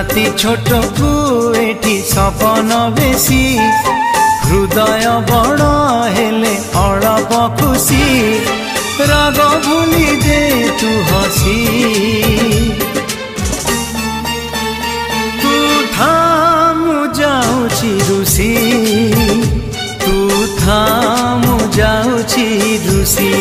राति छोट को एठी सपन बेसी हृदय बड़ हेले अळप खुशी राग भूली दे तू हसी तू थामु जाउछि रुसी तू थामु जाउछि रुसी।